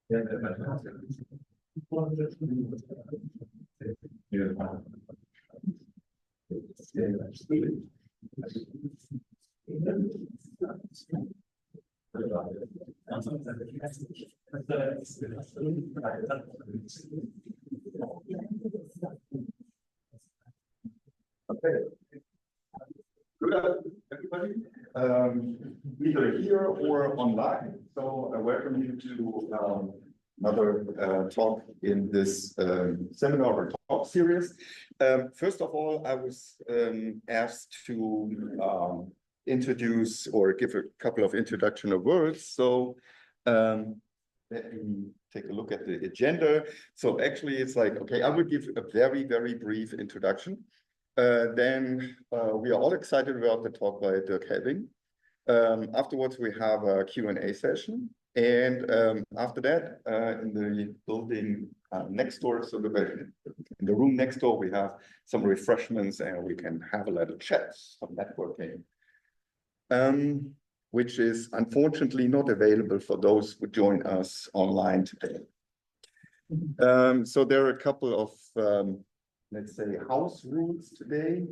Okay. Good afternoon, everybody. Either here or online. So I welcome you to another talk in this seminar or talk series. First of all, I was asked to introduce or give a couple of introductory words. So let me take a look at the agenda. So actually it's like, okay, I will give a very, very brief introduction. Then we are all excited about the talk by Dirk Helbing. Afterwards, we have a Q&A session. And after that, in the building next door, so in the room next door, we have some refreshments and we can have a little chat, some networking, which is unfortunately not available for those who join us online today. So there are a couple of let's say house rules today.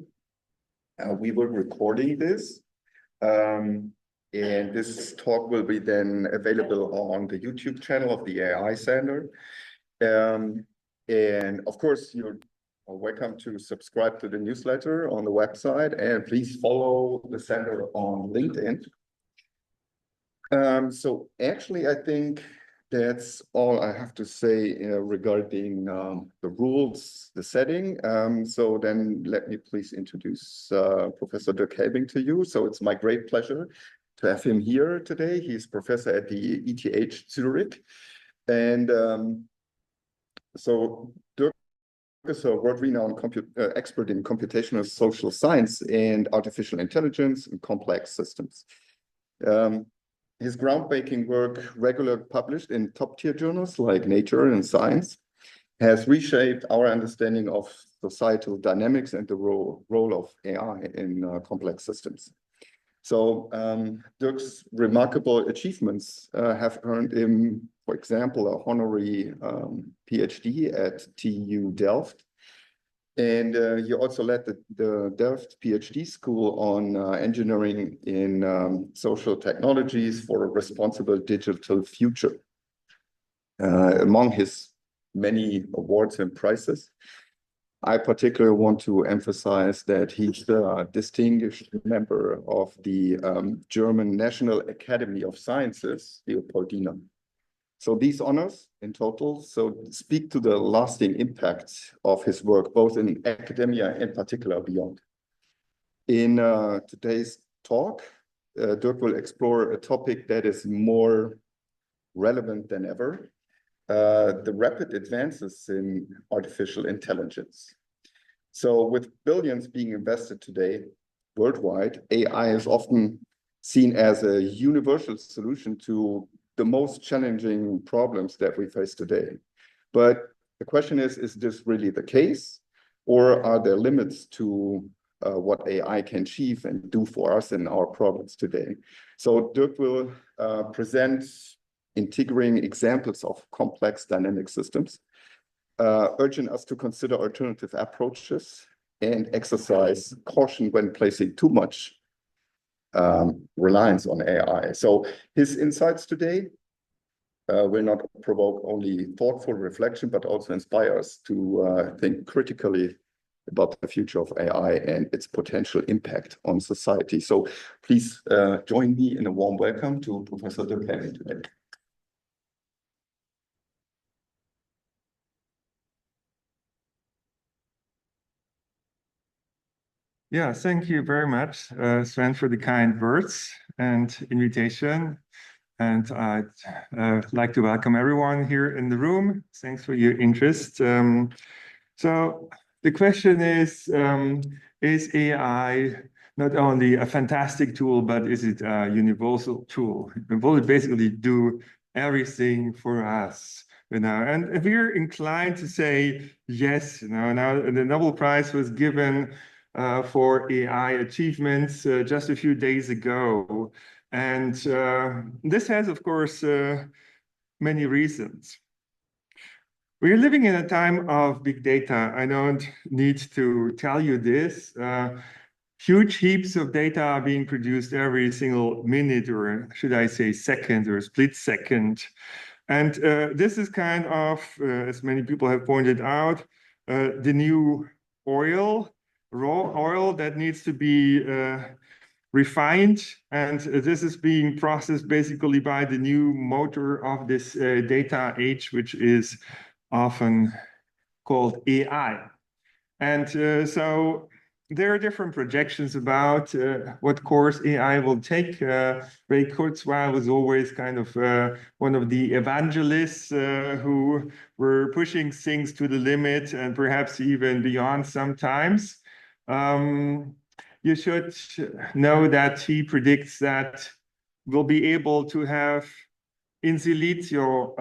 We were recording this, and this talk will be then available on the YouTube channel of the AI Center. And of course, you're welcome to subscribe to the newsletter on the website, and please follow the center on LinkedIn. So actually, I think that's all I have to say regarding the rules, the setting. So then let me please introduce Professor Dirk Helbing to you. So it's my great pleasure to have him here today. He's professor at the ETH Zurich. And so Dirk is a world-renowned expert in computational social science and artificial intelligence and complex systems. His groundbreaking work, regularly published in top-tier journals like Nature and Science, has reshaped our understanding of societal dynamics and the role of AI in complex systems. So Dirk's remarkable achievements have earned him, for example, a honorary PhD at TU Delft. And he also led the Delft PhD School on engineering in social technologies for a responsible digital future. Among his many awards and prizes, I particularly want to emphasize that he's a distinguished member of the German National Academy of Sciences, Leopoldina. So these honors in total speak to the lasting impact of his work, both in academia and in particular beyond. In today's talk, Dirk will explore a topic that is more relevant than ever, the rapid advances in artificial intelligence. So with billions being invested today worldwide, AI is often seen as a universal solution to the most challenging problems that we face today. But the question is this really the case? Or are there limits to what AI can achieve and do for us in our problems today? So Dirk will present integrating examples of complex dynamic systems, urging us to consider alternative approaches and exercise caution when placing too much reliance on AI. So his insights today will not provoke only thoughtful reflection, but also inspire us to think critically about the future of AI and its potential impact on society. So please join me in a warm welcome to Professor Dirk Helbing today. Yeah, thank you very much, Sven, for the kind words and invitation. And I'd like to welcome everyone here in the room. Thanks for your interest. So the question is AI not only a fantastic tool, but is it a universal tool? Will it basically do everything for us? And if we're inclined to say yes, now the Nobel Prize was given for AI achievements just a few days ago. And this has, of course, many reasons. We're living in a time of big data. I don't need to tell you this. Huge heaps of data are being produced every single minute, or should I say second or split second. And this is kind of, as many people have pointed out, the new oil, raw oil that needs to be refined. And this is being processed basically by the new motor of this data age, which is often called AI. And so there are different projections about what course AI will take. Ray Kurzweil was always kind of one of the evangelists who were pushing things to the limit and perhaps even beyond sometimes. You should know that he predicts that we'll be able to have in silicio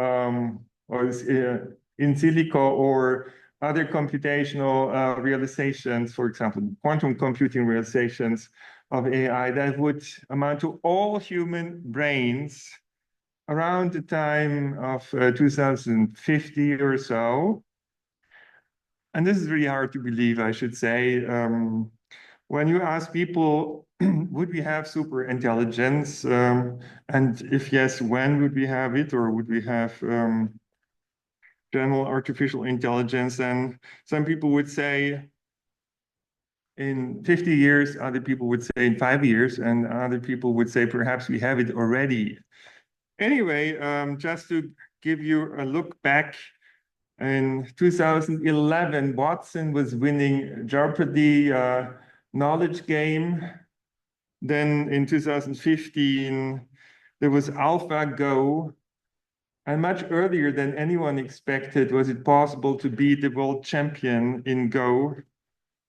or in silico or other computational realizations, for example, quantum computing realizations of AI that would amount to all human brains around the time of 2050 or so. And this is really hard to believe, I should say. When you ask people, would we have super intelligence? And if yes, when would we have it? Or would we have general artificial intelligence? And some people would say in 50 years, other people would say in 5 years, and other people would say perhaps we have it already. Anyway, just to give you a look back, in 2011, Watson was winning Jeopardy knowledge game. Then in 2015, there was AlphaGo. And much earlier than anyone expected was it possible to beat the world champion in Go.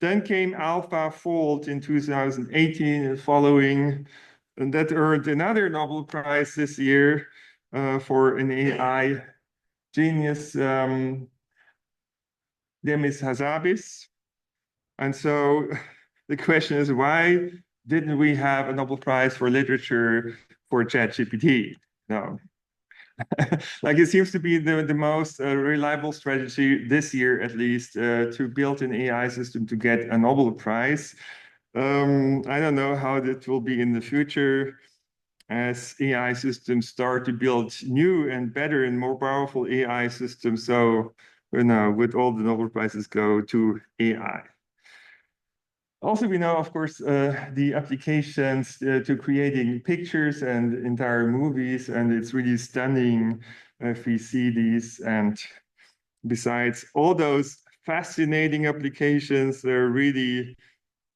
Then came AlphaFold in 2018 and following, and that earned another Nobel Prize this year for an AI genius, Demis Hassabis. And so the question is, why didn't we have a Nobel Prize for literature for ChatGPT? No. Like it seems to be the most reliable strategy this year, at least, to build an AI system to get a Nobel Prize. I don't know how that will be in the future as AI systems start to build new and better and more powerful AI systems. So, you know, would all the Nobel Prizes go to AI? Also, we know, of course, the applications to creating pictures and entire movies, and it's really stunning if we see these. And besides all those fascinating applications, they're really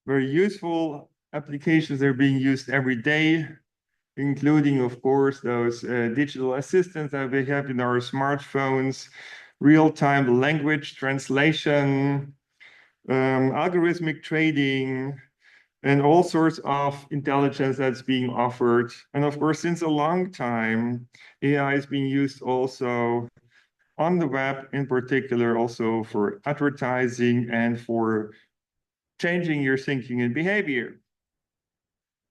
very useful applications. They're being used every day, including, of course, those digital assistants that we have in our smartphones, real-time language translation, algorithmic trading, and all sorts of intelligence that's being offered. And of course, since a long time, AI is being used also on the web, in particular, also for advertising and for changing your thinking and behavior.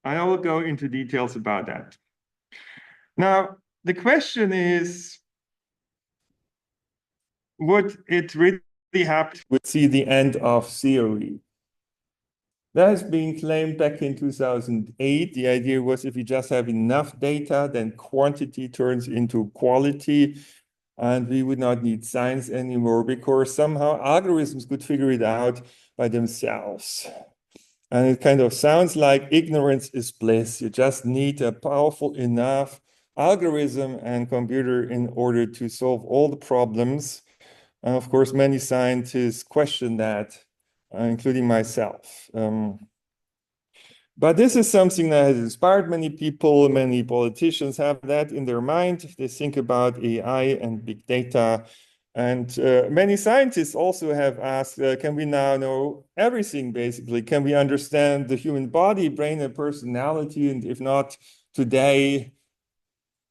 I will go into details about that. Now, the question is, would it really happen? Would see the end of theory? That has been claimed back in 2008. The idea was if you just have enough data, then quantity turns into quality, and we would not need science anymore because somehow algorithms could figure it out by themselves. And it kind of sounds like ignorance is bliss. You just need a powerful enough algorithm and computer in order to solve all the problems. And of course, many scientists question that, including myself. But this is something that has inspired many people. Many politicians have that in their mind. They think about AI and big data. And many scientists also have asked, can we now know everything, basically? Can we understand the human body, brain, and personality? And if not today,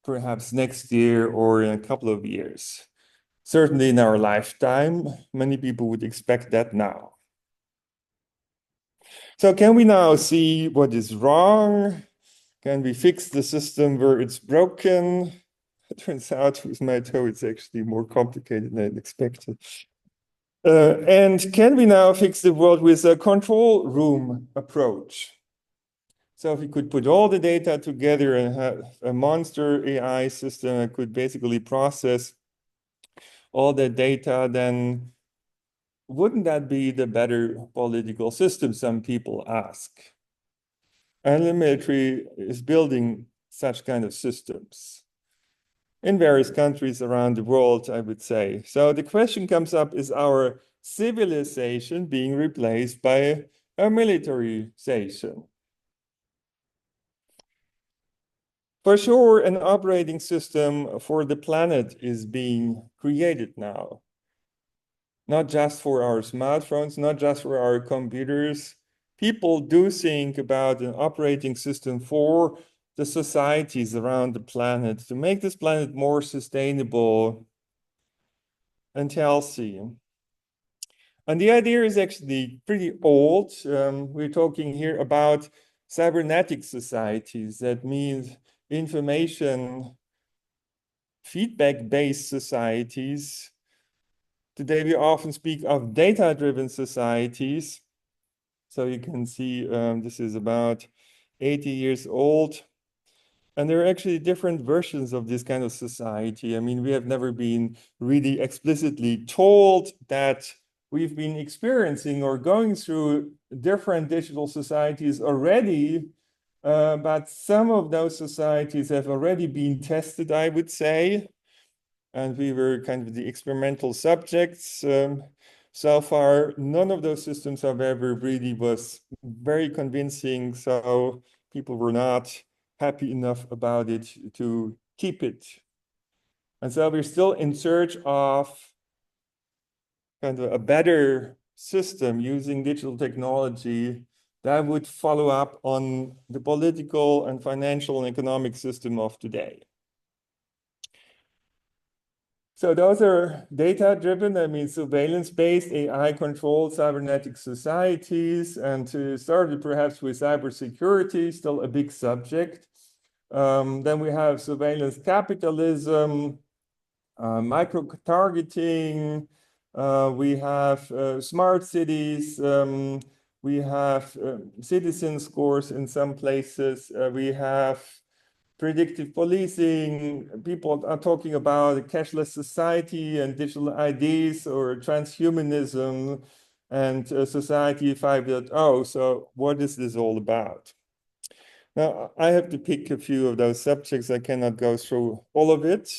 perhaps next year or in a couple of years. Certainly in our lifetime, many people would expect that now. So can we now see what is wrong? Can we fix the system where it's broken? It turns out with my toe, it's actually more complicated than expected. And can we now fix the world with a control room approach? So if we could put all the data together and have a monster AI system that could basically process all the data, then wouldn't that be the better political system, some people ask. And the military is building such kind of systems in various countries around the world, I would say. So the question comes up, is our civilization being replaced by a militarization? For sure, an operating system for the planet is being created now. Not just for our smartphones, not just for our computers. People do think about an operating system for the societies around the planet to make this planet more sustainable and healthy. And the idea is actually pretty old. We're talking here about cybernetic societies. That means information feedback-based societies. Today, we often speak of data-driven societies. So you can see this is about 80 years old. And there are actually different versions of this kind of society. I mean, we have never been really explicitly told that we've been experiencing or going through different digital societies already. But some of those societies have already been tested, I would say. And we were kind of the experimental subjects. So far, none of those systems, however, really was very convincing. So people were not happy enough about it to keep it. And so we're still in search of kind of a better system using digital technology that would follow up on the political and financial and economic system of today. So those are data-driven, that means surveillance-based, AI-controlled cybernetic societies. And to start perhaps with cybersecurity, still a big subject. Then we have surveillance capitalism, micro-targeting, we have smart cities, we have citizen scores in some places, we have predictive policing. People are talking about a cashless society and digital IDs or transhumanism and society 5.0. So what is this all about? Now, I have to pick a few of those subjects. I cannot go through all of it,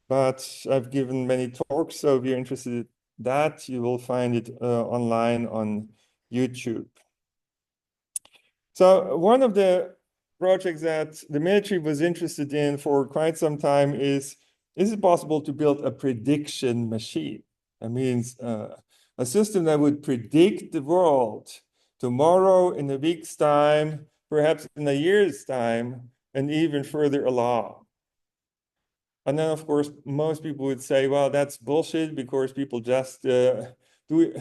but I've given many talks. So if you're interested in that, you will find it online on YouTube. So one of the projects that the military was interested in for quite some time is it possible to build a prediction machine? That means a system that would predict the world tomorrow, in a week's time, perhaps in a year's time, and even further along. And then, of course, most people would say, well, that's bullshit because people just do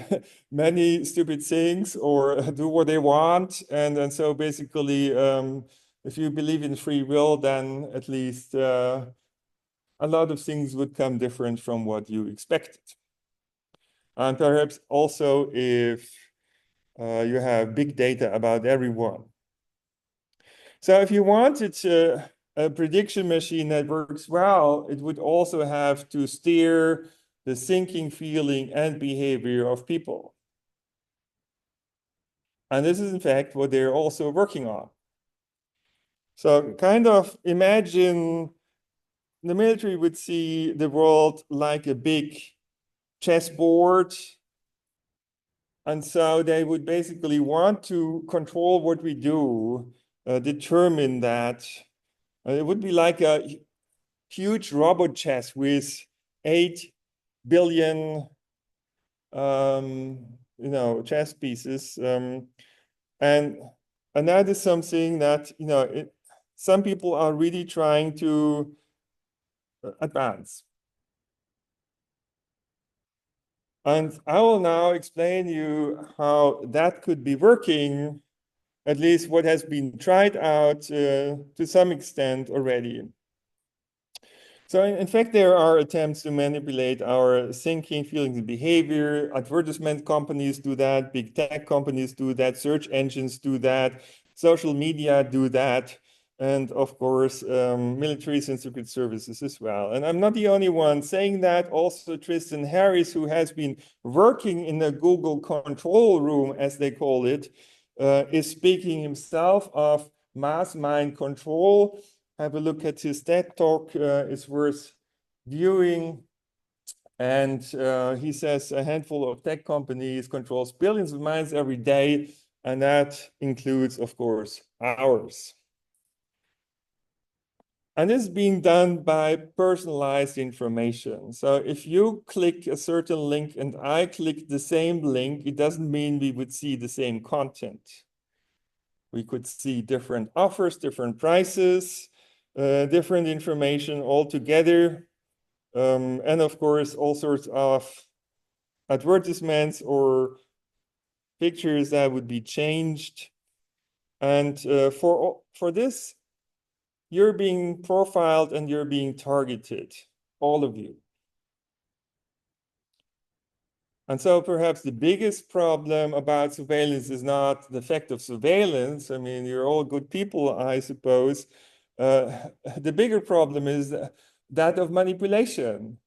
many stupid things or do what they want. And so basically, if you believe in free will, then at least a lot of things would come different from what you expected. And perhaps also if you have big data about everyone. So if you wanted a prediction machine that works well, it would also have to steer the thinking, feeling, and behavior of people. And this is, in fact, what they're also working on. So kind of imagine the military would see the world like a big chessboard. And so they would basically want to control what we do, determine that. It would be like a huge robot chess with 8 billion chess pieces. And that is something that, some people are really trying to advance. And I will now explain you how that could be working, at least what has been tried out to some extent already. So in fact, there are attempts to manipulate our thinking, feelings, and behavior. Advertisement companies do that, big tech companies do that, search engines do that, social media do that, and of course, militaries and secret services as well. And I'm not the only one saying that. Also, Tristan Harris, who has been working in the Google control room, as they call it, is speaking himself of mass mind control. Have a look at his TED talk, it's worth viewing. And he says a handful of tech companies controls billions of minds every day, and that includes, of course, ours. And this is being done by personalized information. So if you click a certain link and I click the same link, it doesn't mean we would see the same content. We could see different offers, different prices, different information altogether. And of course, all sorts of advertisements or pictures that would be changed. And for this, you're being profiled and you're being targeted, all of you. And so perhaps the biggest problem about surveillance is not the fact of surveillance. I mean, you're all good people, I suppose. The bigger problem is that of manipulation,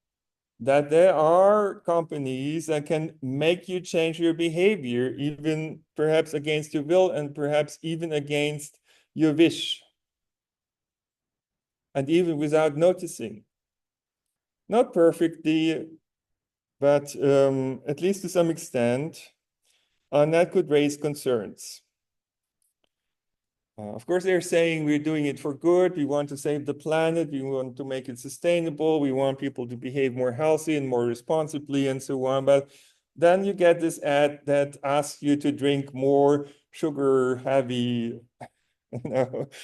that there are companies that can make you change your behavior, even perhaps against your will and perhaps even against your wish, and even without noticing. Not perfectly, but at least to some extent, and that could raise concerns. Of course, they're saying we're doing it for good. We want to save the planet. We want to make it sustainable. We want people to behave more healthy and more responsibly and so on. But then you get this ad that asks you to drink more sugar-heavy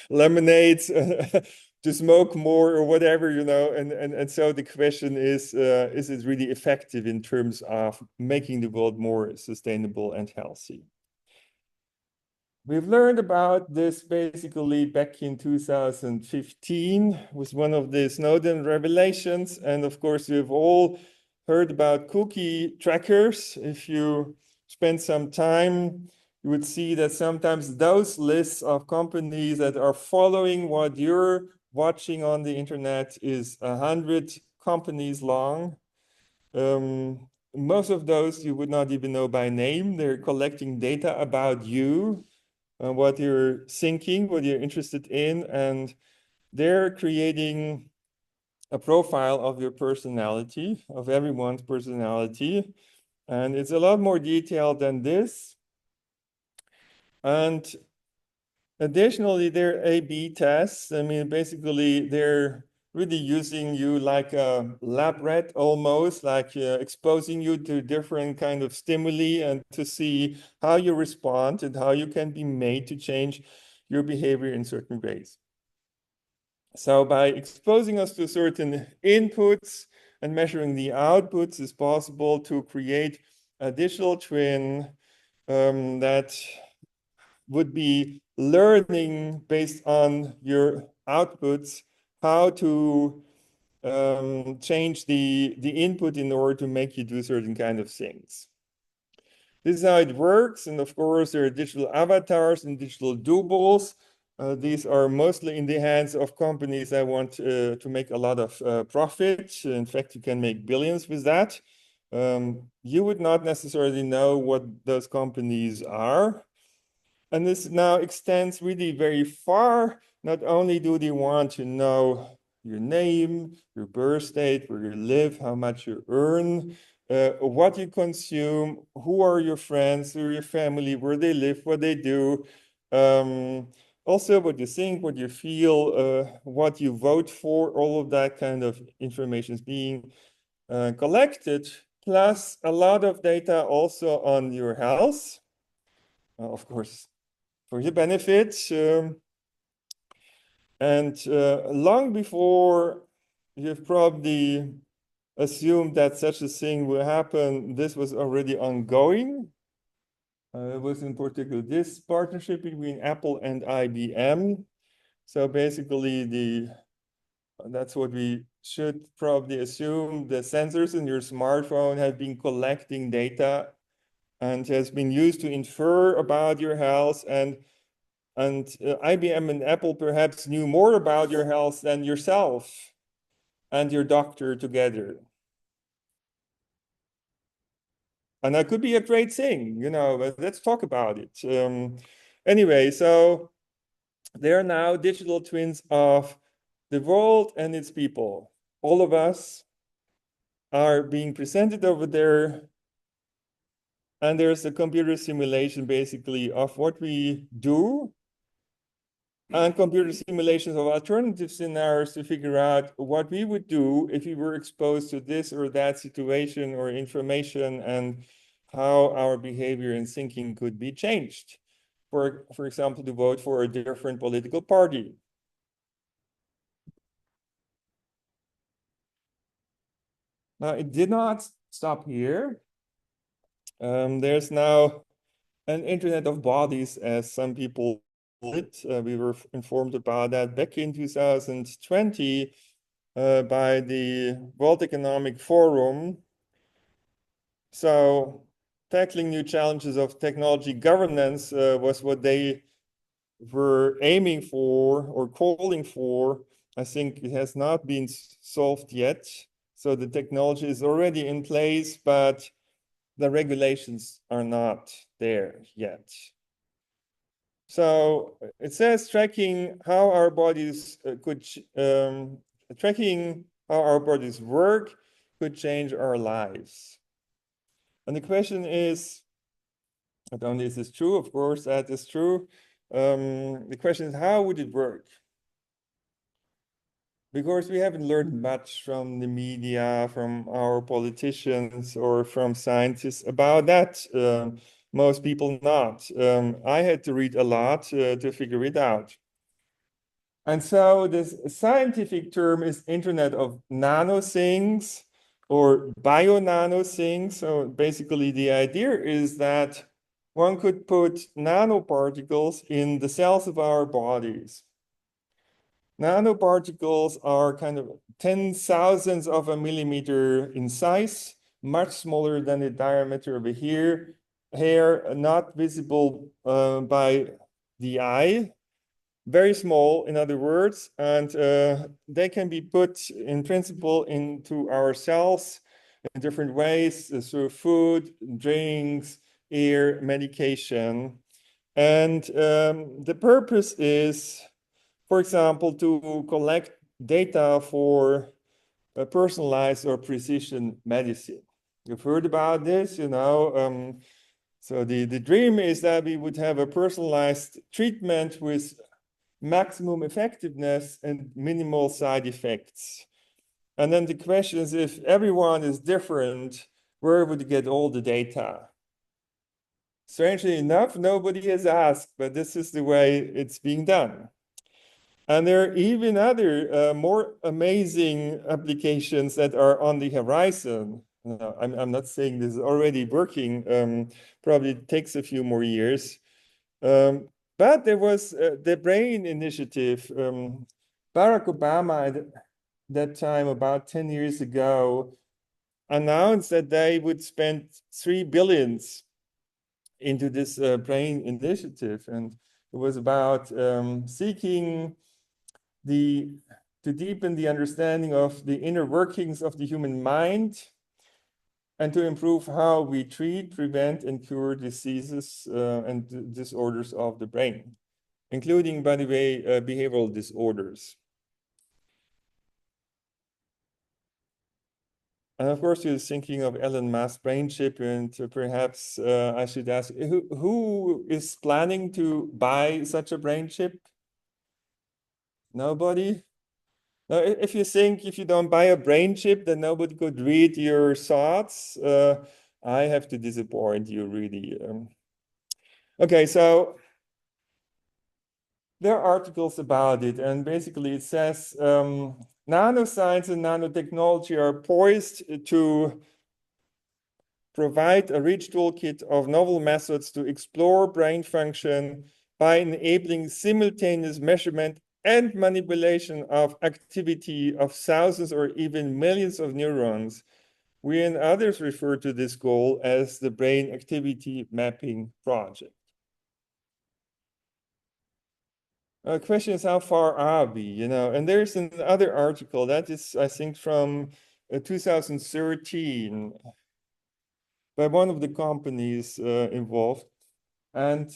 lemonades, to smoke more or whatever, and so the question is it really effective in terms of making the world more sustainable and healthy? We've learned about this basically back in 2015 with one of the Snowden revelations. And of course, we've all heard about cookie trackers. If you spend some time, you would see that sometimes those lists of companies that are following what you're watching on the internet is 100 companies long. Most of those you would not even know by name. They're collecting data about you, what you're thinking, what you're interested in, and they're creating a profile of your personality, of everyone's personality. And it's a lot more detailed than this. And additionally, they're A/B tests. I mean, basically, they're really using you like a lab rat almost, like exposing you to different kind of stimuli and to see how you respond and how you can be made to change your behavior in certain ways. So by exposing us to certain inputs and measuring the outputs, it's possible to create a digital twin that would be learning based on your outputs how to change the input in order to make you do certain kind of things. This is how it works. And of course, there are digital avatars and digital doubles. These are mostly in the hands of companies that want to make a lot of profit. In fact, you can make billions with that. You would not necessarily know what those companies are. And this now extends really very far. Not only do they want to know your name, your birth date, where you live, how much you earn, what you consume, who are your friends, who are your family, where they live, what they do. Also, what you think, what you feel, what you vote for, all of that kind of information is being collected, plus a lot of data also on your health. Of course, for your benefit. And long before you've probably assumed that such a thing will happen, this was already ongoing. It was in particular this partnership between Apple and IBM. So basically the that's what we should probably assume. The sensors in your smartphone have been collecting data and has been used to infer about your health, and IBM and Apple perhaps knew more about your health than yourself and your doctor together. And that could be a great thing, but let's talk about it. Anyway, so they are now digital twins of the world and its people. All of us are being presented over there. And there's a computer simulation basically of what we do, and computer simulations of alternative scenarios to figure out what we would do if we were exposed to this or that situation or information, and how our behavior and thinking could be changed. For example, to vote for a different political party. Now, it did not stop here. There's now an Internet of Bodies, as some people call it. We were informed about that back in 2020 by the World Economic Forum. So tackling new challenges of technology governance was what they were aiming for or calling for. I think it has not been solved yet. So the technology is already in place, but the regulations are not there yet. So it says tracking how our bodies tracking how our bodies work could change our lives. And the question is, not only is this true, of course, that is true. The question is, how would it work? Because we haven't learned much from the media, from our politicians, or from scientists about that. Most people not. I had to read a lot to figure it out. And so this scientific term is Internet of Nanothings or bio-nanothings. So basically the idea is that one could put nanoparticles in the cells of our bodies. Nanoparticles are kind of 10,000ths of a millimeter in size, much smaller than the diameter of a hair, not visible by the eye. Very small, in other words, and they can be put in principle into our cells in different ways, through food, drinks, air, medication. And the purpose is, for example, to collect data for personalized or precision medicine. You've heard about this, so the dream is that we would have a personalized treatment with maximum effectiveness and minimal side effects. And then the question is, if everyone is different, where would you get all the data? Strangely enough, nobody has asked, but this is the way it's being done. And there are even other more amazing applications that are on the horizon. I'm not saying this is already working, probably takes a few more years. But there was the BRAIN initiative. Barack Obama at that time, about 10 years ago, announced that they would spend $3 billion into this BRAIN initiative. And it was about seeking to deepen the understanding of the inner workings of the human mind, and to improve how we treat, prevent, and cure diseases and disorders of the brain, including, by the way, behavioral disorders. And of course, you're thinking of Elon Musk's brain chip, and perhaps I should ask, who is planning to buy such a brain chip? Nobody? Now, if you think if you don't buy a brain chip, then nobody could read your thoughts, I have to disappoint you, really. Okay, so there are articles about it, and basically it says nanoscience and nanotechnology are poised to provide a rich toolkit of novel methods to explore brain function by enabling simultaneous measurement and manipulation of activity of thousands or even millions of neurons. We and others refer to this goal as the Brain Activity Mapping Project. The question is, how far are we, you know? And there's another article that is, I think, from 2013 by one of the companies involved. And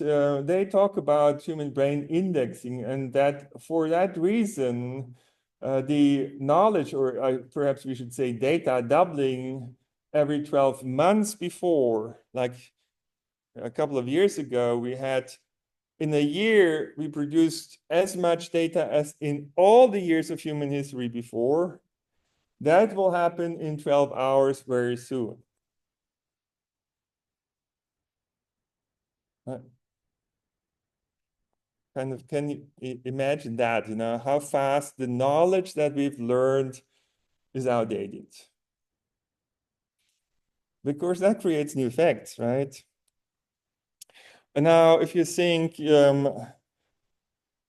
they talk about human brain indexing, and that for that reason, the knowledge, or perhaps we should say data, doubling every 12 months before, like a couple of years ago, we had in a year, we produced as much data as in all the years of human history before. That will happen in 12 hours very soon. Kind of, can you imagine that, you know, how fast the knowledge that we've learned is outdated? Because that creates new effects, right? And now, if you think a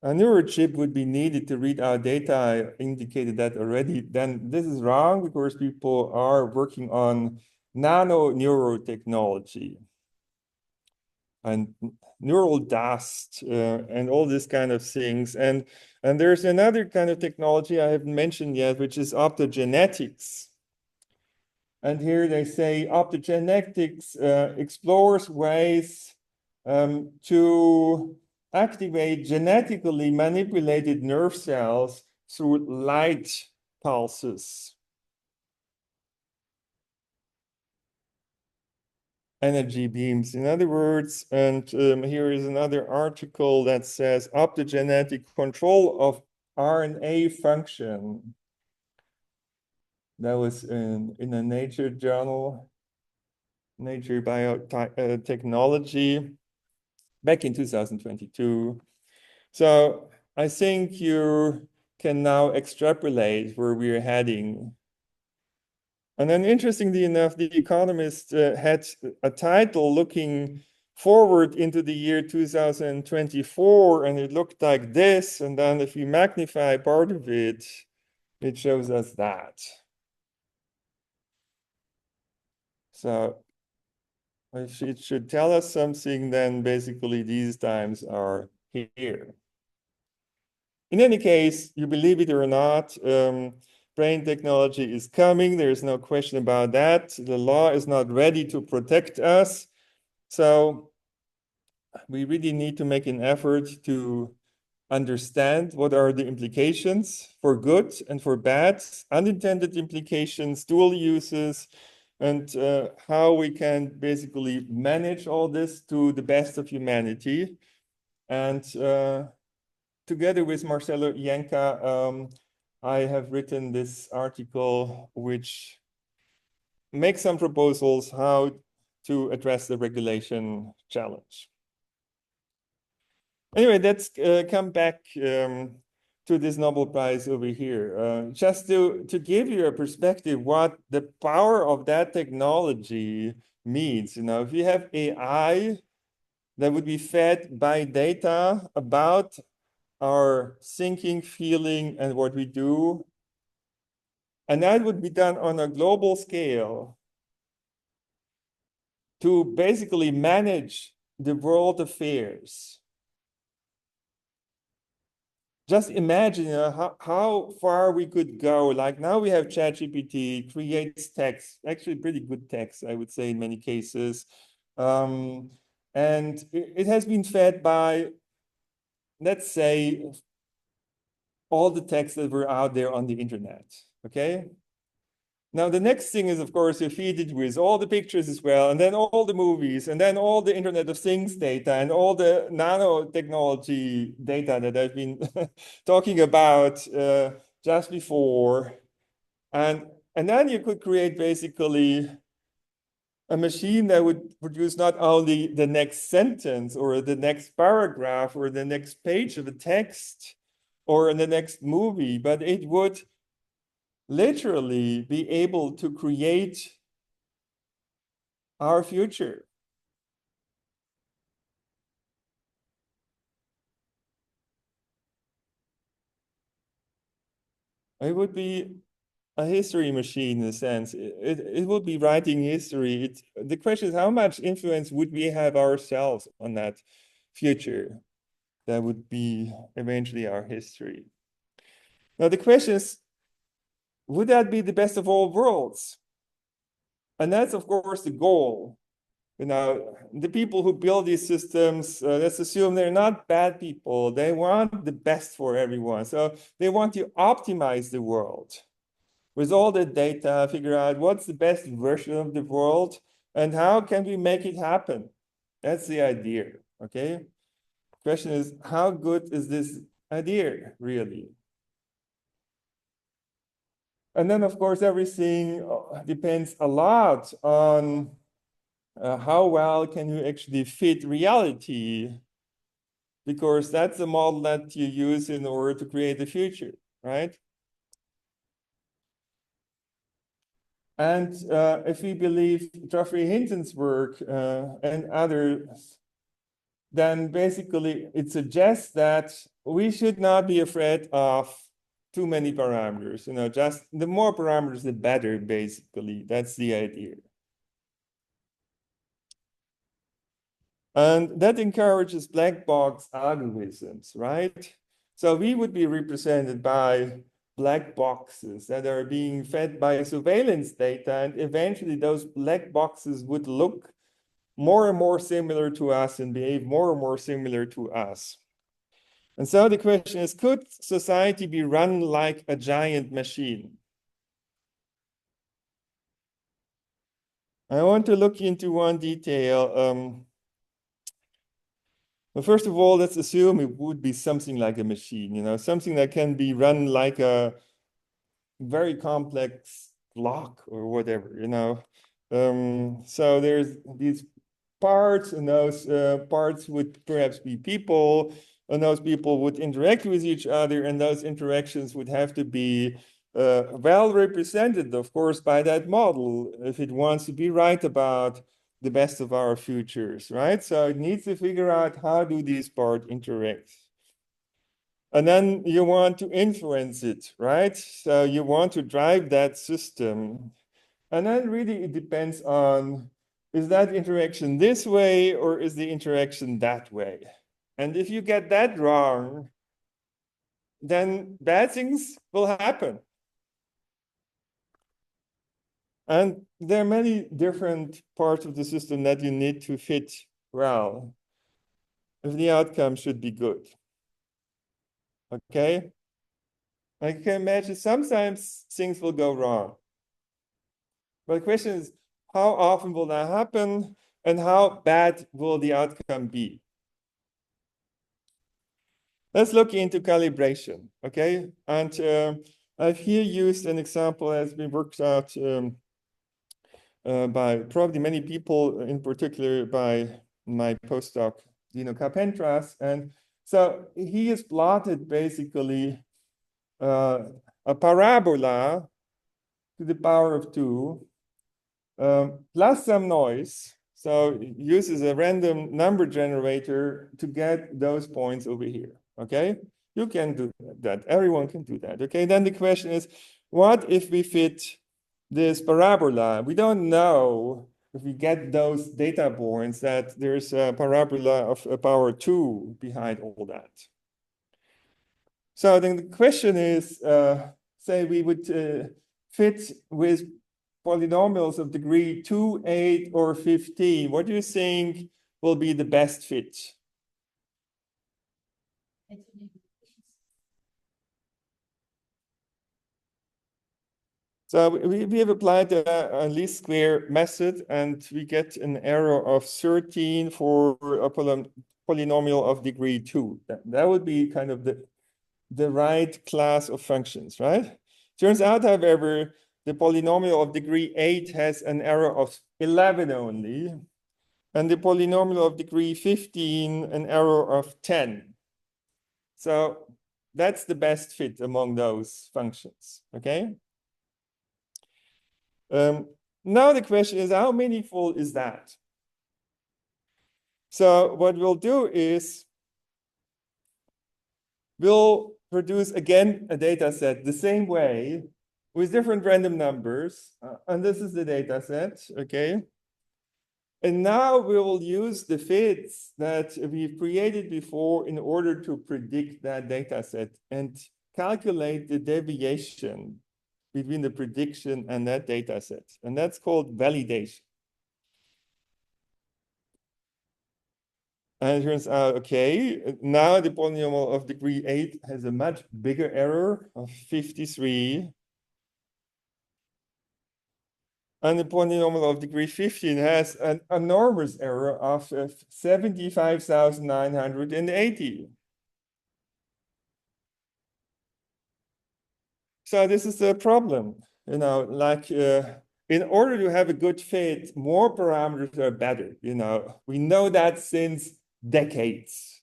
neurochip would be needed to read our data, I indicated that already, then this is wrong because people are working on nano neurotechnology and neural dust and all these kind of things. And there's another kind of technology I haven't mentioned yet, which is optogenetics. And here they say optogenetics explores ways to activate genetically manipulated nerve cells through light pulses. Energy beams, in other words. And here is another article that says optogenetic control of RNA function. That was in a Nature journal, Nature Biotechnology, back in 2022. So I think you can now extrapolate where we're heading. And then interestingly enough, The Economist had a title looking forward into the year 2024, and it looked like this. And then if we magnify part of it, it shows us that. So if it should tell us something, then basically these times are here. In any case, you believe it or not, brain technology is coming. There's no question about that. The law is not ready to protect us. So we really need to make an effort to understand what are the implications for good and for bad, unintended implications, dual uses, and how we can basically manage all this to the best of humanity. And together with Marcelo Jenka, I have written this article which makes some proposals how to address the regulation challenge. Anyway, let's come back to this Nobel Prize over here. Just to give you a perspective what the power of that technology means. You know, if you have AI that would be fed by data about our thinking, feeling, and what we do, and that would be done on a global scale to basically manage the world affairs. Just imagine how far we could go. Like now we have ChatGPT, creates text, actually pretty good text, I would say in many cases. And it has been fed by, let's say, all the texts that were out there on the internet, okay? Now, the next thing is, of course, you feed it with all the pictures as well, and then all the movies, and then all the Internet of Things data, and all the nanotechnology data that I've been talking about just before. And then you could create basically a machine that would produce not only the next sentence or the next paragraph or the next page of a text or in the next movie, but it would literally be able to create our future. It would be a history machine in a sense. It would be writing history. The question is, how much influence would we have ourselves on that future? That would be eventually our history. Now the question is, would that be the best of all worlds? And that's, of course, the goal. The people who build these systems, let's assume they're not bad people. They want the best for everyone. So they want to optimize the world with all the data, figure out what's the best version of the world and how can we make it happen. That's the idea, okay? Question is, how good is this idea really? And then, of course, everything depends a lot on how well can you actually fit reality, because that's the model that you use in order to create the future, right? And if we believe Geoffrey Hinton's work and others, then basically it suggests that we should not be afraid of too many parameters. Just the more parameters, the better, basically. That's the idea. And that encourages black box algorithms, right? So we would be represented by black boxes that are being fed by surveillance data, and eventually those black boxes would look more and more similar to us and behave more and more similar to us. And so the question is, could society be run like a giant machine? I want to look into one detail. Well, first of all, let's assume it would be something like a machine, something that can be run like a very complex clock or whatever. So there's these parts, and those parts would perhaps be people, and those people would interact with each other, and those interactions would have to be well represented, of course, by that model if it wants to be right about the best of our futures, right? So it needs to figure out how do these parts interact. And then you want to influence it, right? So you want to drive that system. And then really it depends on, is that interaction this way or is the interaction that way? And if you get that wrong, then bad things will happen. And there are many different parts of the system that you need to fit well if the outcome should be good. Okay? I can imagine sometimes things will go wrong. But the question is, how often will that happen and how bad will the outcome be? Let's look into calibration, okay? And I've here used an example that has been worked out by probably many people, in particular by my postdoc, Dino Carpentras. And so he has plotted basically a parabola to the power of 2 plus some noise. So it uses a random number generator to get those points over here, okay? You can do that. Everyone can do that, okay? Then the question is, what if we fit this parabola? We don't know if we get those data points that there's a parabola of a power 2 behind all that. So then the question is, say we would fit with polynomials of degree 2, 8, or 15. What do you think will be the best fit? So we have applied a least square method, and we get an error of 13 for a polynomial of degree 2. That would be kind of the right class of functions, right? Turns out, however, the polynomial of degree 8 has an error of 11 only, and the polynomial of degree 15 an error of 10. So that's the best fit among those functions, okay? Now the question is, how meaningful is that? So what we'll do is we'll produce again a data set the same way with different random numbers. And this is the data set, okay? And now we will use the fits that we've created before in order to predict that data set and calculate the deviation between the prediction and that data set. And that's called validation. And it turns out, okay, now the polynomial of degree 8 has a much bigger error of 53. And the polynomial of degree 15 has an enormous error of 75,980. So this is the problem, you know, like in order to have a good fit, more parameters are better, you know. We know that since decades.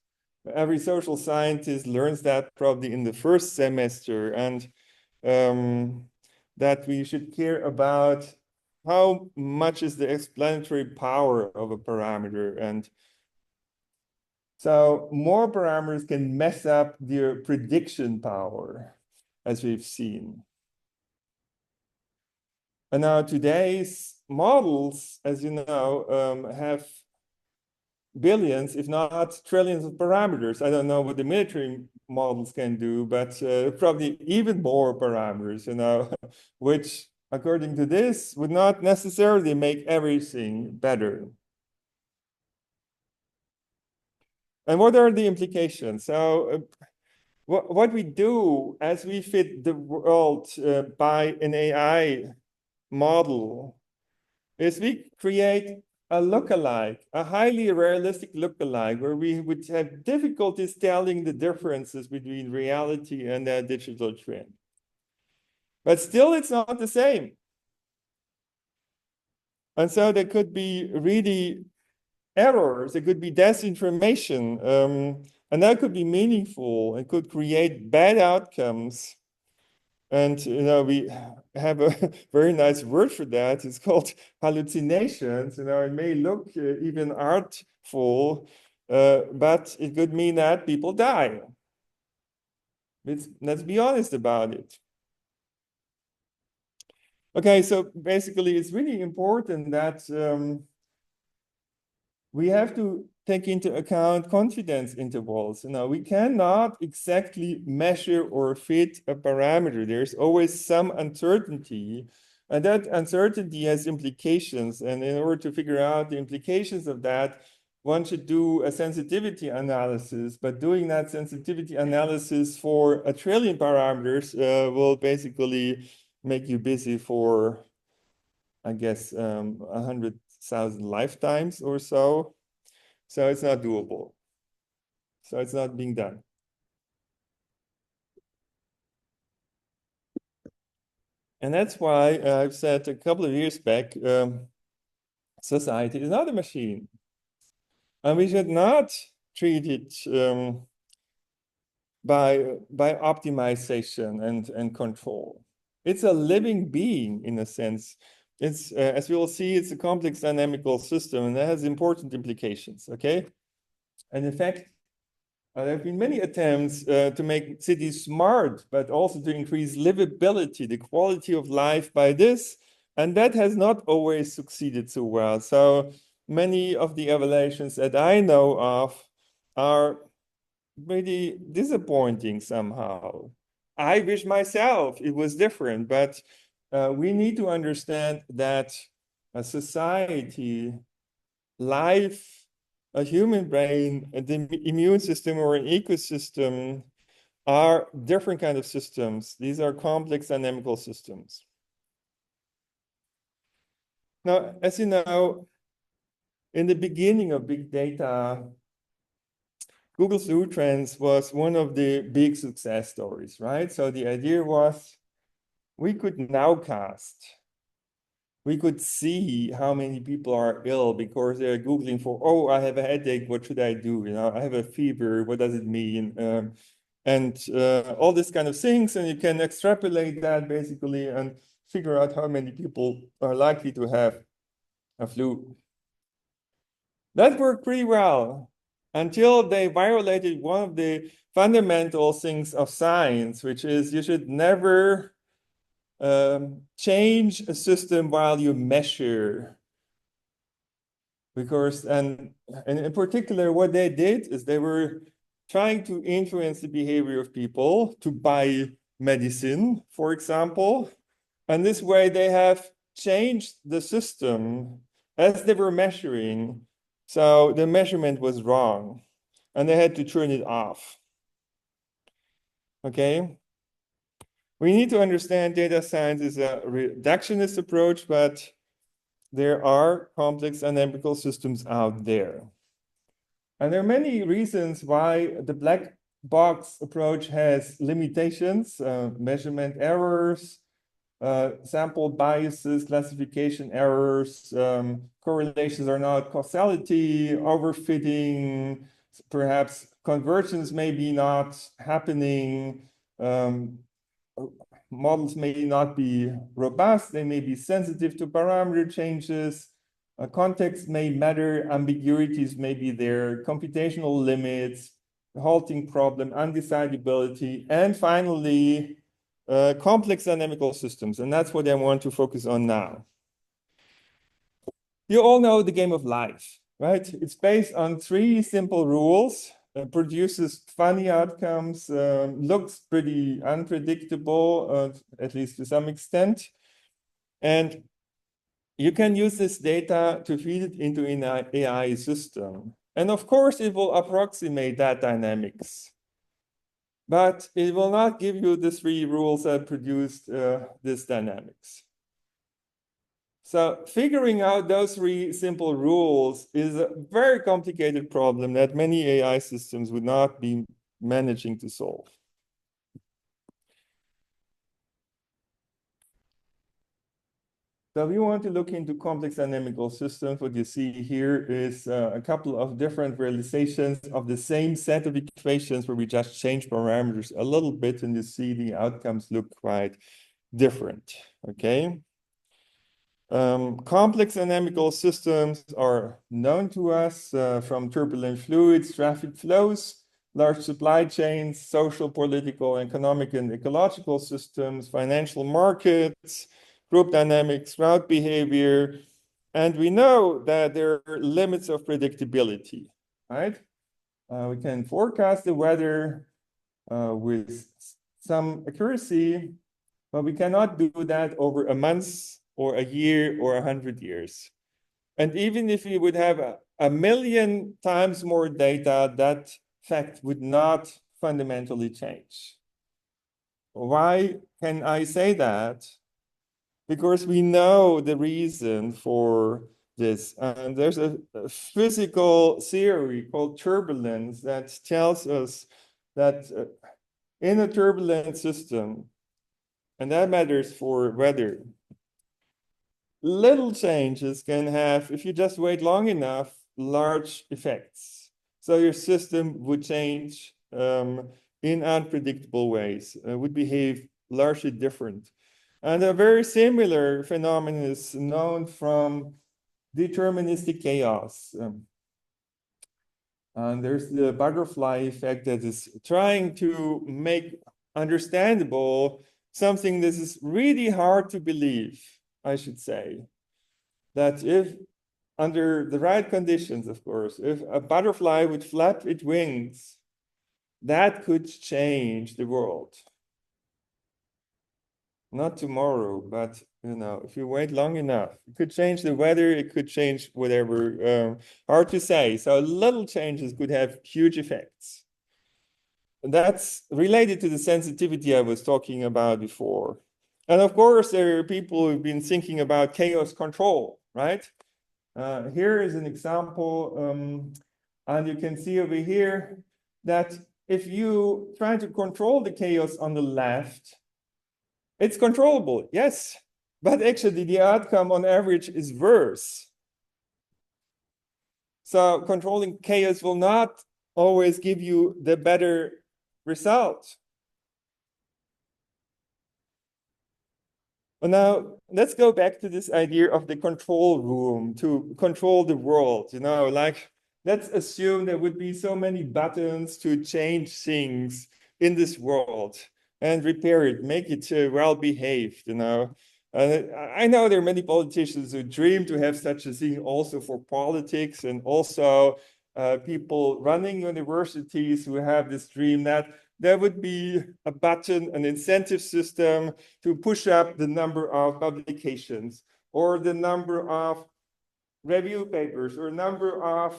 Every social scientist learns that probably in the first semester, and that we should care about how much is the explanatory power of a parameter. And so more parameters can mess up their prediction power, as we've seen. And now today's models, as you know, have billions, if not trillions of parameters. I don't know what the military models can do, but probably even more parameters, you know, which according to this would not necessarily make everything better. And what are the implications? So what we do as we fit the world by an AI model is we create a lookalike, a highly realistic lookalike, where we would have difficulties telling the differences between reality and a digital twin. But still, it's not the same. And so there could be really errors, there could be disinformation, and that could be meaningful and could create bad outcomes. And you know, we have a very nice word for that. It's called hallucinations. You know, it may look even artful, but it could mean that people die. Let's be honest about it. Okay, so basically, it's really important that we have to take into account confidence intervals. You know, we cannot exactly measure or fit a parameter. There's always some uncertainty, and that uncertainty has implications. And in order to figure out the implications of that, one should do a sensitivity analysis. But doing that sensitivity analysis for a trillion parameters will basically make you busy for, I guess, 100,000 lifetimes or so. So it's not doable. So it's not being done. And that's why I've said a couple of years back, society is not a machine. And we should not treat it by optimization and control. It's a living being in a sense. It's, as we will see, it's a complex dynamical system, and that has important implications, okay? And in fact, there have been many attempts to make cities smart, but also to increase livability, the quality of life by this. And that has not always succeeded so well. So many of the evaluations that I know of are really disappointing somehow. I wish myself it was different, but we need to understand that a society, life, a human brain, the immune system, or an ecosystem are different kind of systems. These are complex dynamical systems. Now, as you know, in the beginning of big data, Google's Trends was one of the big success stories, right? So the idea was we could nowcast. We could see how many people are ill because they're Googling for, oh, I have a headache, what should I do? You know, I have a fever, what does it mean? And all this kind of things, and you can extrapolate that basically and figure out how many people are likely to have a flu. That worked pretty well until they violated one of the fundamental things of science, which is you should never change a system while you measure. Because, and in particular, what they did is they were trying to influence the behavior of people to buy medicine, for example. And this way they have changed the system as they were measuring. So the measurement was wrong and they had to turn it off. Okay. We need to understand data science is a reductionist approach, but there are complex dynamical systems out there. And there are many reasons why the black box approach has limitations, measurement errors, sample biases, classification errors, correlations are not causality, overfitting, perhaps convergence may be not happening, models may not be robust, they may be sensitive to parameter changes, context may matter, ambiguities may be there, computational limits, halting problem, undecidability, and finally, complex dynamical systems. And that's what I want to focus on now. You all know the game of life, right? It's based on 3 simple rules. Produces funny outcomes, looks pretty unpredictable, at least to some extent. And you can use this data to feed it into an AI system. And of course, it will approximate that dynamics. But it will not give you the 3 rules that produced this dynamics. So figuring out those 3 simple rules is a very complicated problem that many AI systems would not be managing to solve. So we want to look into complex dynamical systems. What you see here is a couple of different realizations of the same set of equations where we just change parameters a little bit, and you see the outcomes look quite different, okay? Complex dynamical systems are known to us from turbulent fluids, traffic flows, large supply chains, social, political, economic, and ecological systems, financial markets, group dynamics, route behavior. And we know that there are limits of predictability, right? We can forecast the weather with some accuracy, but we cannot do that over a month or a year or 100 years. And even if we would have a million times more data, that fact would not fundamentally change. Why can I say that? Because we know the reason for this. And there's a physical theory called turbulence that tells us that in a turbulent system, and that matters for weather, little changes can have, if you just wait long enough, large effects. So your system would change in unpredictable ways, would behave largely different. And a very similar phenomenon is known from deterministic chaos. And there's the butterfly effect that is trying to make understandable something that is really hard to believe, I should say. That if, under the right conditions, of course, if a butterfly would flap its wings, that could change the world. Not tomorrow, but if you wait long enough, it could change the weather, it could change whatever, hard to say. So little changes could have huge effects. And that's related to the sensitivity I was talking about before. And of course, there are people who've been thinking about chaos control, right? Here is an example, and you can see over here that if you try to control the chaos on the left, it's controllable, yes, but actually the outcome on average is worse. So controlling chaos will not always give you the better result. Well, now let's go back to this idea of the control room to control the world. Like let's assume there would be so many buttons to change things in this world and repair it, make it well behaved, you know. I know there are many politicians who dream to have such a thing also for politics, and also people running universities who have this dream that there would be a button, an incentive system to push up the number of publications or the number of review papers or number of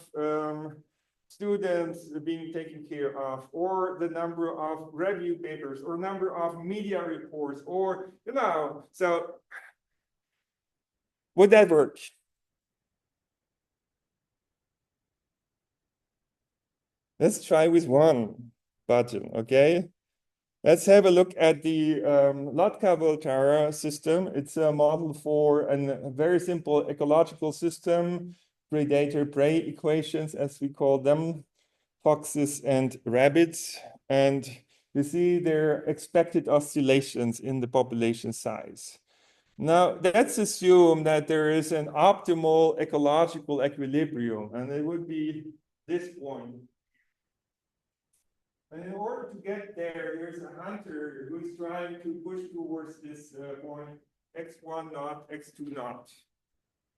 students being taken care of, or the number of review papers or number of media reports, or, you know, so would that work? Let's try with one button, okay? Let's have a look at the Lotka-Volterra system. It's a model for a very simple ecological system, predator-prey equations, as we call them, foxes and rabbits. And you see their expected oscillations in the population size. Now, let's assume that there is an optimal ecological equilibrium, and it would be this point. And in order to get there, there's a hunter who's trying to push towards this point, x1 naught, x2 naught.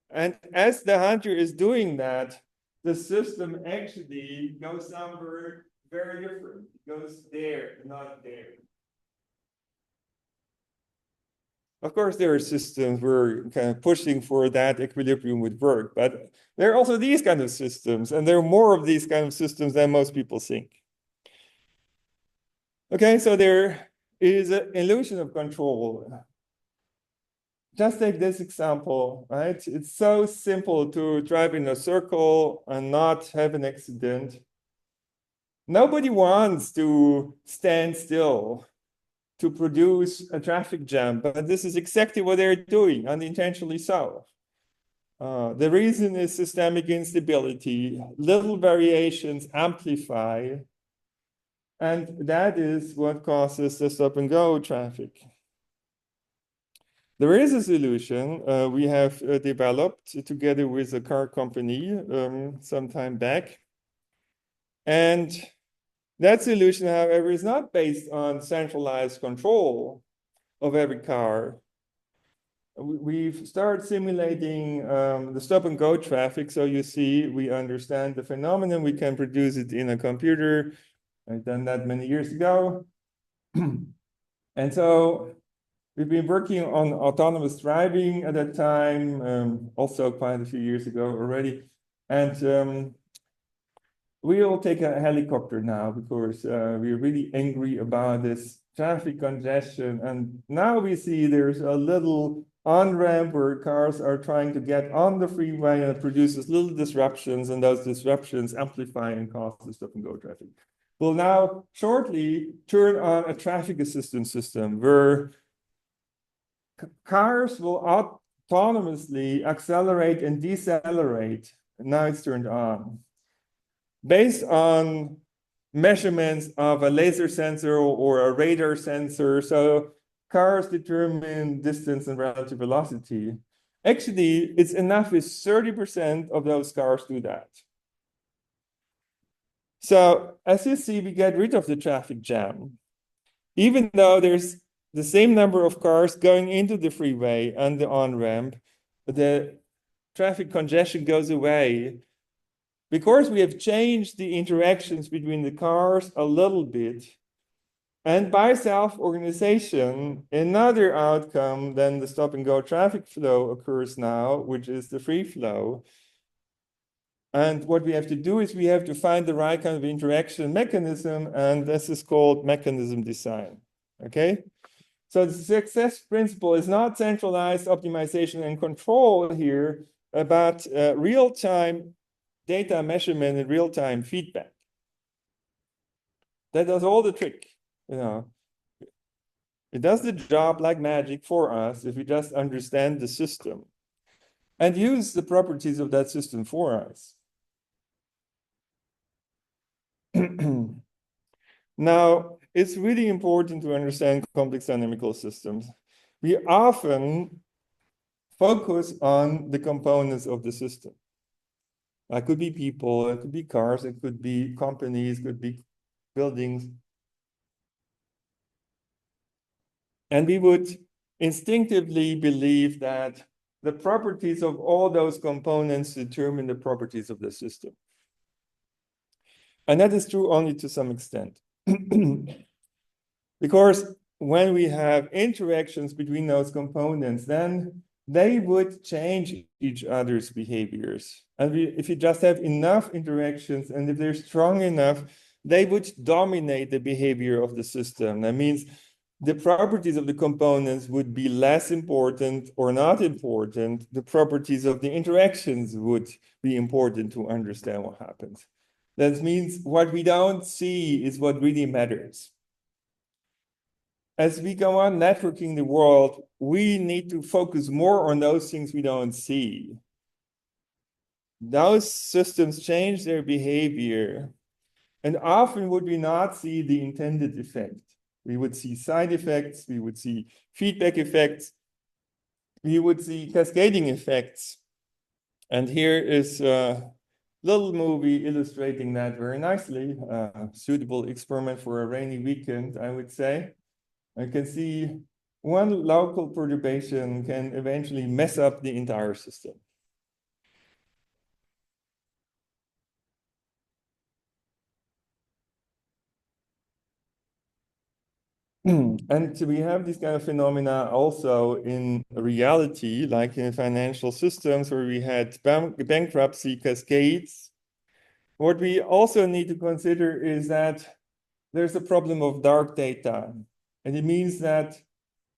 And as the hunter is doing that, the system actually goes somewhere very different. It goes there, not there. Of course, there are systems where kind of pushing for that equilibrium would work, but there are also these kind of systems, and there are more of these kind of systems than most people think. Okay, so there is an illusion of control. Just take this example, right? It's so simple to drive in a circle and not have an accident. Nobody wants to stand still to produce a traffic jam, but this is exactly what they're doing, unintentionally so. The reason is systemic instability. Little variations amplify, and that is what causes the stop-and-go traffic. There is a solution we have developed together with a car company some time back. And that solution, however, is not based on centralized control of every car. We've started simulating the stop-and-go traffic. So you see, we understand the phenomenon. We can produce it in a computer. I've done that many years ago. And so we've been working on autonomous driving at that time, also quite a few years ago already. And we'll take a helicopter now because we're really angry about this traffic congestion. And now we see there's a little on-ramp where cars are trying to get on the freeway, and it produces little disruptions, and those disruptions amplify and cause the stop-and-go traffic. We'll now shortly turn on a traffic assistance system where cars will autonomously accelerate and decelerate. Now it's turned on. Based on measurements of a laser sensor or a radar sensor, so cars determine distance and relative velocity. Actually, it's enough if 30% of those cars do that. So as you see, we get rid of the traffic jam, even though there's the same number of cars going into the freeway and the on-ramp, the traffic congestion goes away because we have changed the interactions between the cars a little bit. And by self-organization, another outcome than the stop-and-go traffic flow occurs now, which is the free flow. And what we have to do is we have to find the right kind of interaction mechanism, and this is called mechanism design, okay? So the success principle is not centralized optimization and control here, but real-time data measurement and real-time feedback. That does all the trick, you know. It does the job like magic for us if we just understand the system and use the properties of that system for us. Now, it's really important to understand complex dynamical systems. We often focus on the components of the system. It could be people, it could be cars, it could be companies, it could be buildings. And we would instinctively believe that the properties of all those components determine the properties of the system. And that is true only to some extent. Because when we have interactions between those components, then they would change each other's behaviors. And if you just have enough interactions, and if they're strong enough, they would dominate the behavior of the system. That means the properties of the components would be less important or not important. The properties of the interactions would be important to understand what happens. That means what we don't see is what really matters. As we go on networking the world, we need to focus more on those things we don't see. Those systems change their behavior, and often would we not see the intended effect. We would see side effects, we would see feedback effects, we would see cascading effects. And here is a little movie illustrating that very nicely, a suitable experiment for a rainy weekend, I would say. I can see one local perturbation can eventually mess up the entire system. And we have these kind of phenomena also in reality, like in financial systems where we had bankruptcy cascades. What we also need to consider is that there's a problem of dark data. And it means that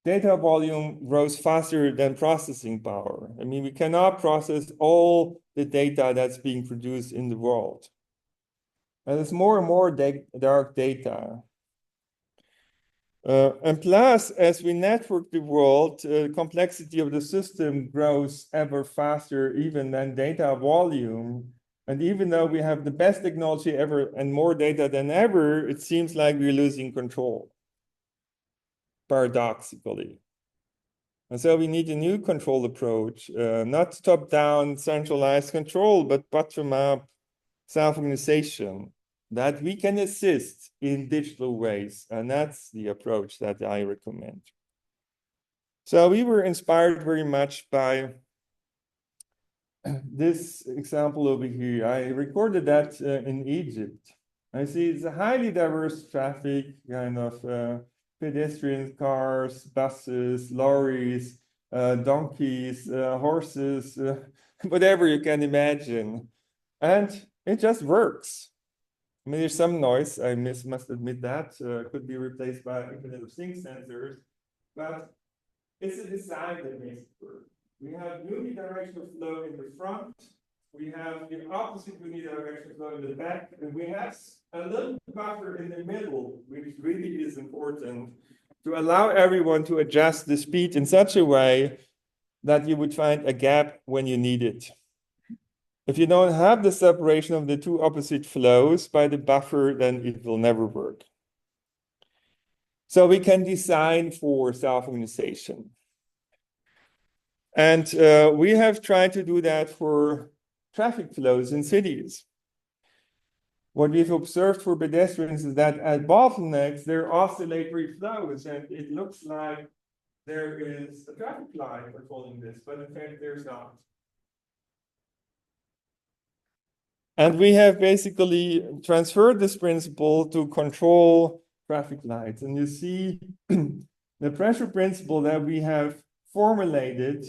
data volume grows faster than processing power. I mean, we cannot process all the data that's being produced in the world. And there's more and more dark data. And plus, as we network the world, complexity of the system grows ever faster even than data volume. And even though we have the best technology ever and more data than ever, it seems like we're losing control, paradoxically. And so we need a new control approach, not top-down centralized control, but bottom-up self-organization that we can assist in digital ways. And that's the approach that I recommend. So we were inspired very much by this example over here. I recorded that in Egypt. I see it's a highly diverse traffic, kind of pedestrians, cars, buses, lorries, donkeys, horses, whatever you can imagine. And it just works. I mean, there's some noise, I must admit that, could be replaced by Internet of Things sensors, but it's a design that makes it work. We have unidirectional flow in the front, we have the opposite unidirectional flow in the back, and we have a little buffer in the middle, which really is important to allow everyone to adjust the speed in such a way that you would find a gap when you need it. If you don't have the separation of the two opposite flows by the buffer, then it will never work. So we can design for self-organization. And we have tried to do that for traffic flows in cities. What we've observed for pedestrians is that at bottlenecks, there are oscillatory flows, and it looks like there is a traffic light controlling this, but in fact, there's not. And we have basically transferred this principle to control traffic lights. And you see the pressure principle that we have formulated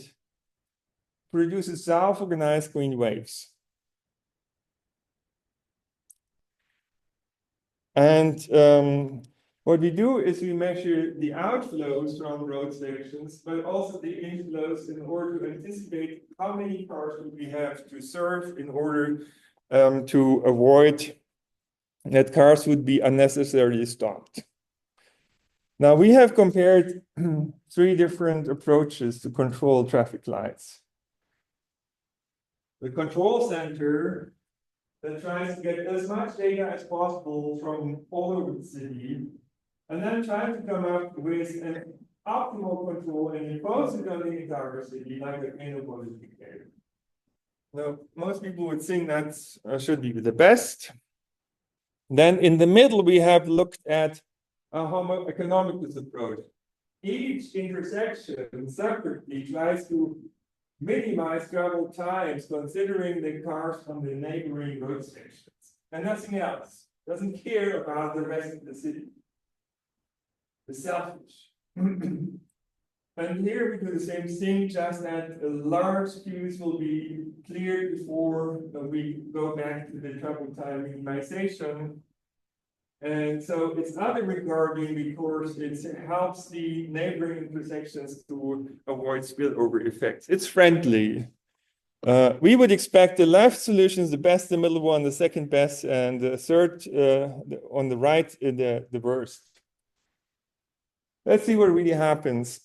produces self-organized green waves. And what we do is we measure the outflows from road sections, but also the inflows in order to anticipate how many cars would we have to serve in order to avoid that cars would be unnecessarily stopped. Now, we have compared 3 different approaches to control traffic lights. The control center that tries to get as much data as possible from all over the city, and then try to come up with an optimal control and impose it on the entire city like a metropolitan area. Now, most people would think that should be the best. Then in the middle, we have looked at a homo economicus approach. Each intersection separately tries to minimize travel times considering the cars from the neighboring road sections and nothing else. Doesn't care about the rest of the city. The selfish. And here we do the same thing, just that large queues will be cleared before we go back to the travel time minimization. And so it's not regarding because it helps the neighboring intersections to avoid spillover effects. It's friendly. We would expect the left solution is the best, the middle one, the second best, and the third on the right, the worst. Let's see what really happens.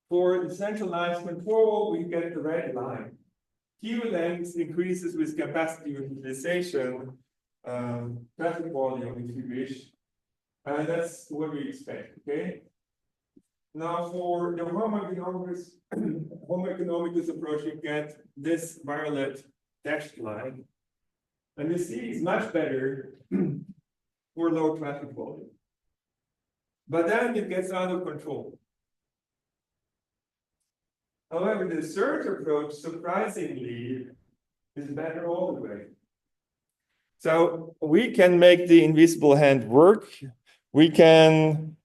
For the centralized control, we get the red line. Queue length increases with capacity utilization, traffic volume, if you wish. And that's what we expect, okay? Now, for the homo economicus approach, you get this violet dashed line. And you see it's much better for low traffic volume. But then it gets out of control. However, the third approach, surprisingly, is better all the way. So we can make the invisible hand work. We can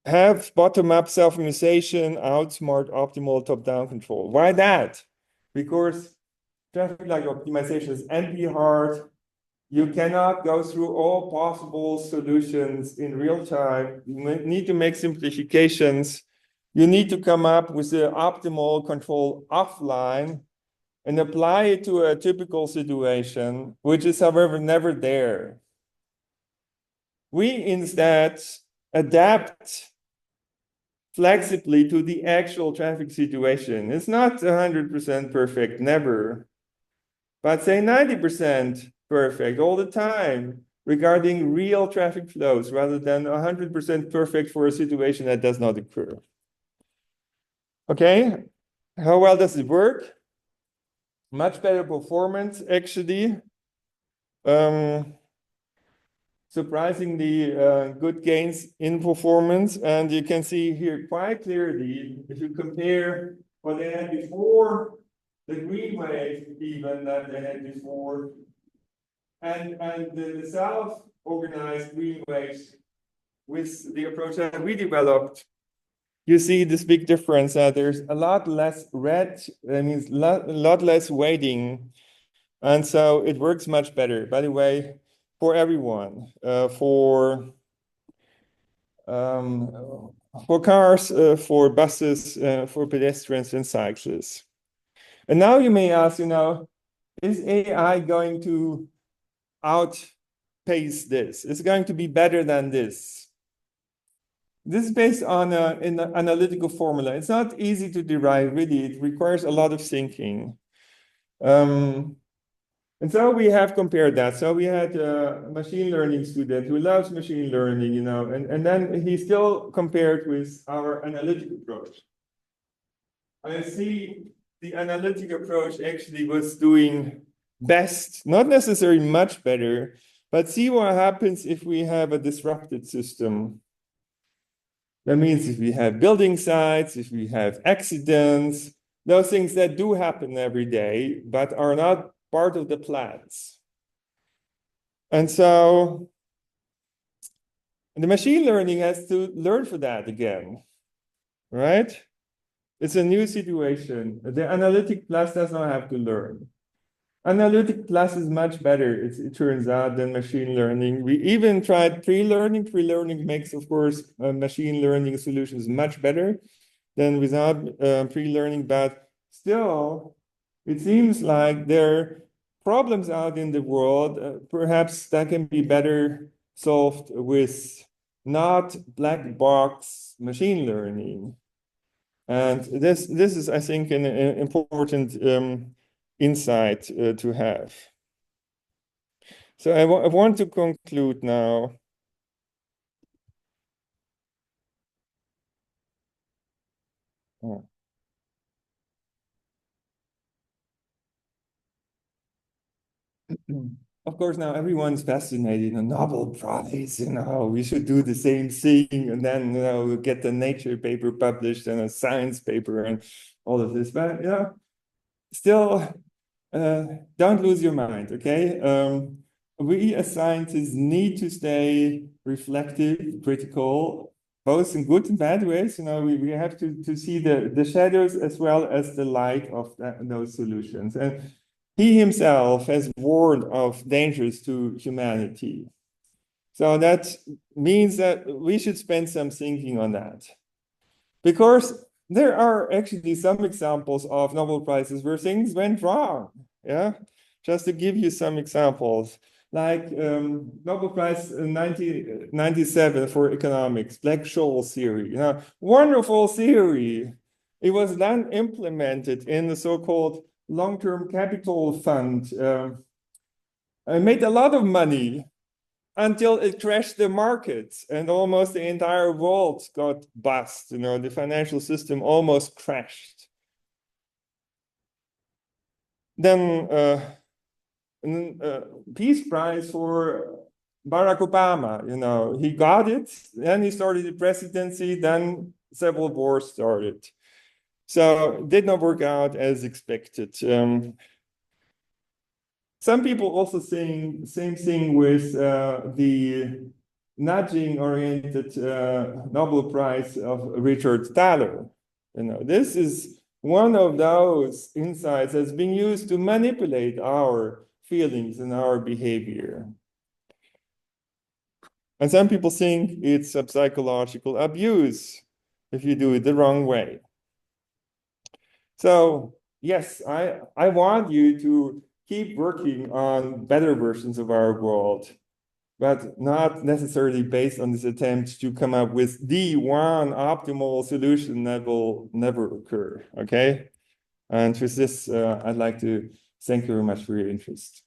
have bottom-up self-optimization, outsmart optimal top-down control. Why that? Because traffic light optimization is NP hard. You cannot go through all possible solutions in real time. You need to make simplifications. You need to come up with the optimal control offline and apply it to a typical situation, which is, however, never there. We instead adapt flexibly to the actual traffic situation. It's not 100% perfect, never, but say 90% perfect all the time regarding real traffic flows rather than 100% perfect for a situation that does not occur. Okay, how well does it work? Much better performance, actually. Surprisingly good gains in performance. And you can see here quite clearly, if you compare what they had before, the green wave even that they had before, and the self-organized green waves with the approach that we developed, you see this big difference. There's a lot less red, that means a lot less weighting. And so it works much better, by the way, for everyone, for cars, for buses, for pedestrians and cyclists. And now you may ask, is AI going to outpace this? Is it going to be better than this? This is based on an analytical formula. It's not easy to derive, really. It requires a lot of thinking. And so we have compared that. So we had a machine learning student who loves machine learning, and then he still compared with our analytic approach. I see the analytic approach actually was doing best, not necessarily much better, but see what happens if we have a disrupted system. That means if we have building sites, if we have accidents, those things that do happen every day, but are not part of the plans. And so the machine learning has to learn for that again, right? It's a new situation. The analytic plus does not have to learn. Analytic plus is much better, it turns out, than machine learning. We even tried pre-learning. Pre-learning makes, of course, machine learning solutions much better than without pre-learning, but still, it seems like there are problems out in the world, perhaps that can be better solved with not black box machine learning. And this is, I think, an important insight to have. So I want to conclude now. Oh. of course, now everyone's fascinated. A Nobel Prize, we should do the same thing, and then we'll get the Nature paper published and a science paper and all of this. But still, don't lose your mind, okay? We as scientists need to stay reflective, critical, both in good and bad ways. We have to see the shadows as well as the light of those solutions. And he himself has warned of dangers to humanity. So that means that we should spend some thinking on that. Because there are actually some examples of Nobel Prizes where things went wrong. Yeah, just to give you some examples, like Nobel Prize in 1997 for economics, Black-Scholes theory. Wonderful theory. It was then implemented in the so-called long-term capital fund. It made a lot of money until it crashed the markets and almost the entire world got bust. The financial system almost crashed. Then Peace Prize for Barack Obama. He got it, then he started the presidency, then several wars started. So it did not work out as expected. Some people also saying same thing with the nudging-oriented Nobel Prize of Richard Thaler. This is one of those insights that's being used to manipulate our feelings and our behavior. And some people think it's a psychological abuse if you do it the wrong way. So yes, I want you to keep working on better versions of our world, but not necessarily based on this attempt to come up with the one optimal solution that will never occur, okay? And with this, I'd like to thank you very much for your interest.